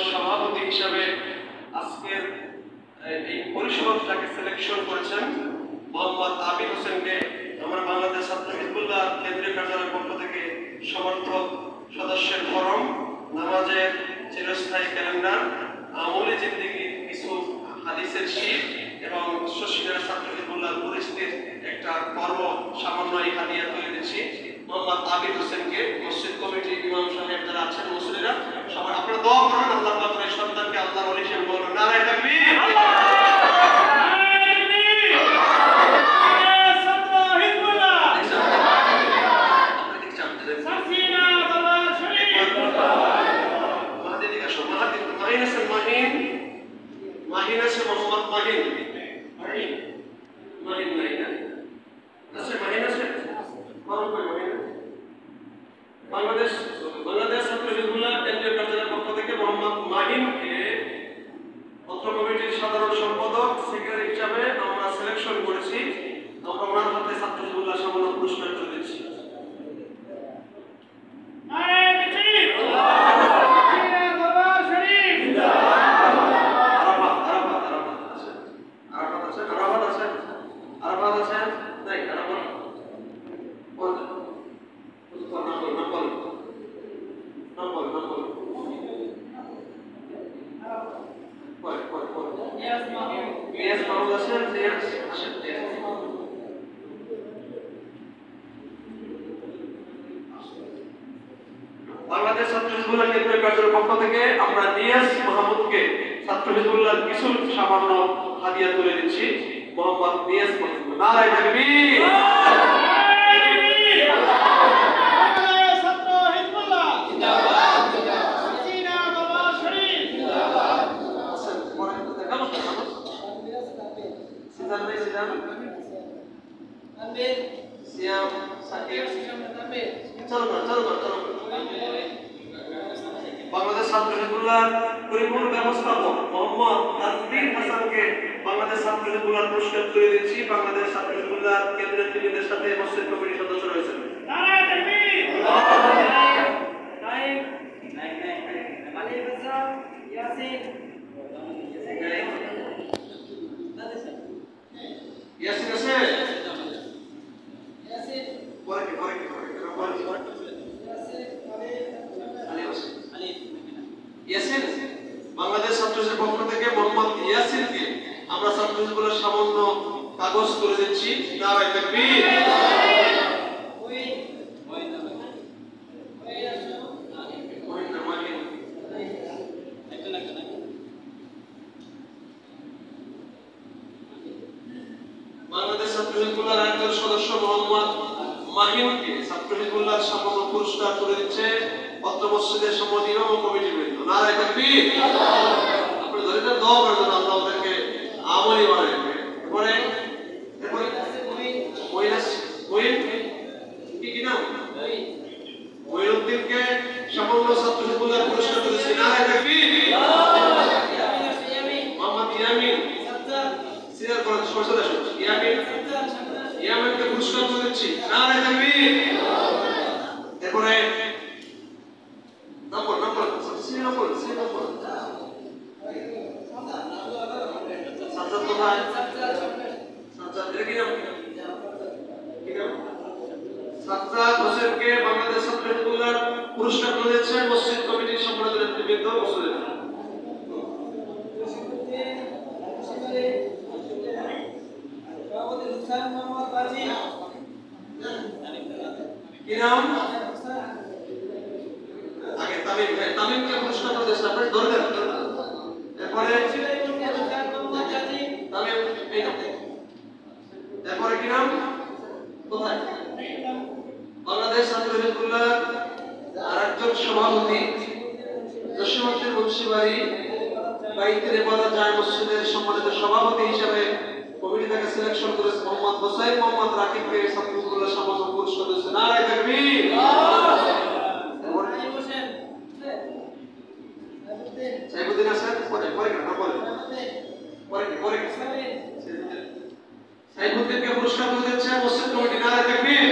সভাপতি হিসাবে আজকের এই পরিষদটাকে সিলেকশন করেছেন মোহাম্মদ আবিদ হোসেনকে আমরা বাংলাদেশ ছাত্র হিজবুল্লাহ কেন্দ্রীয় কার্যালয়ের পক্ষ থেকে সমর্থক সদস্যের ফরম, নামাজের চিরস্থায়ী ক্যালেন্ডার, আমলি জিন্দিগির কিছু হাদিসের শীট এবং শশীরা ছাত্র হিজবুল্লাহ পরিস্থিতির একটা কর্ম সামান্য এই হাদিয়া তুলে দিচ্ছি মোহাম্মদ আবিদ হোসেনকে। মসজিদ কমিটির ইমাম সাহেব যারা আছেন, মুসলিরা সবাই আপনারা দোয়া করুন আল্লাহ পাক এই সন্তানকে আল্লাহর ওলি হিসেবে বলুন নারায়ে তাকবীর। মাহিন আছে মোহাম্মদ মাহিন, মাহিন নাই না আছে, মাহিন আছে বাংলাদেশ ছাত্র হিজবুল্লাহ কেন্দ্রীয় কার্যালয়ের পক্ষ থেকে মোহাম্মদ মাহিনকে পত্র কমিটির সাধারণ সম্পাদক সেক্রেটারি হিসাবে আমরা সিলেকশন করেছি। আমরা ওনার হাতে ছাত্র হিজবুল্লাহ সামান্য পুরস্কার তুলে দিচ্ছি। বাংলাদেশ ছাত্র হিজবুল্লাহ কেন্দ্রীয় কার্যালয়ের পক্ষ থেকে আমরা নিয়াজ মাহমুদকে ছাত্র হিজবুল্লাহ কিছু সামান্য হাদিয়া তুলে দিচ্ছি। মোহাম্মদ নিয়াজ মাহমুদ, নারায়ে তাকবীর। বাংলাদেশ ছাত্র হিজবুল্লাহর পরিপূর্ণ ব্যবস্থাপক মোহাম্মদ তাসবির হাসানকে বাংলাদেশ ছাত্র হিজবুল্লাহর পুরস্কার তুলে দিচ্ছি। বাংলাদেশ ছাত্র হিজবুল্লাহ কেন্দ্রীয় টিমের সাথে মসজিদ কমিটির সদস্য রয়েছেন। নারায়ে তাকবীর। ইয়াসিন আছে? ইয়াসিন বাংলাদেশ ছাত্রদের পক্ষ থেকে মোহাম্মদ ইয়াসিনকে আমরা ছাত্র হিজবুল্লাহর সামান্য কাগজ তুলে দিচ্ছি। নারায়ে তাকবীর। বাংলাদেশ ছাত্র হিজবুল্লাহর একজন সদস্য মোহাম্মদ মাহিনকে ছাত্র হিজবুল্লাহর সামান্য পুরস্কার তুলে দিচ্ছে পত্র মসজিদের সম্মতি ইমাম ও কমিটির বৃন্দ। নারায়ে তাকবীর। আপনি ধরে দেন দোয়া করবেন আল্লাহ ওদেরকে আমলি বানায়। এরপরে কি নাম? মঈনুদ্দিনকে সামান্য ছাত্র হিজবুল্লাহর পুরস্কার তুলেছে। নারায়ে তাকবীর। মোহাম্মদ ইয়ামিন সিনিয়র কলেজ সরকার ইয়ামিনকে পুরস্কার তুলে দিচ্ছি। নারায়ে তাকবীর। এরপরে সাজ্জাদ হোসেনকে বাংলাদেশ ছাত্র হিজবুল্লাহর পুরস্কার তুলে দিচ্ছে মসজিদ কমিটির সম্মানিত নেতৃবৃন্দ। কি নাম? আগে তামিমকে পুরস্কার তুলে দিচ্ছে। আপনি ধরে দেন। এরপরে এরপরে কি নাম? কোথায়? বাংলাদেশ ছাত্র হিজবুল্লাহর আরেকজন সভাপতি জসীমউদ্দিন মুন্সিবাড়ি বাইতুল ইবাদত জামে মসজিদের সম্মানিত সভাপতি হিসেবে কমিটি থেকে সিলেকশন করেছে মোহাম্মদ হোসেন মোহাম্মদ রাকিবকে ছাত্র হিজবুল্লাহর সামান্য পুরস্কার দিয়েছে। নারায়ে তাকবীর। সাইফুদ্দিন আছেন? সাইফুদ্দিনকে পুরস্কার দিচ্ছে মসজিদ কমিটি। নারায়ে তাকবীর।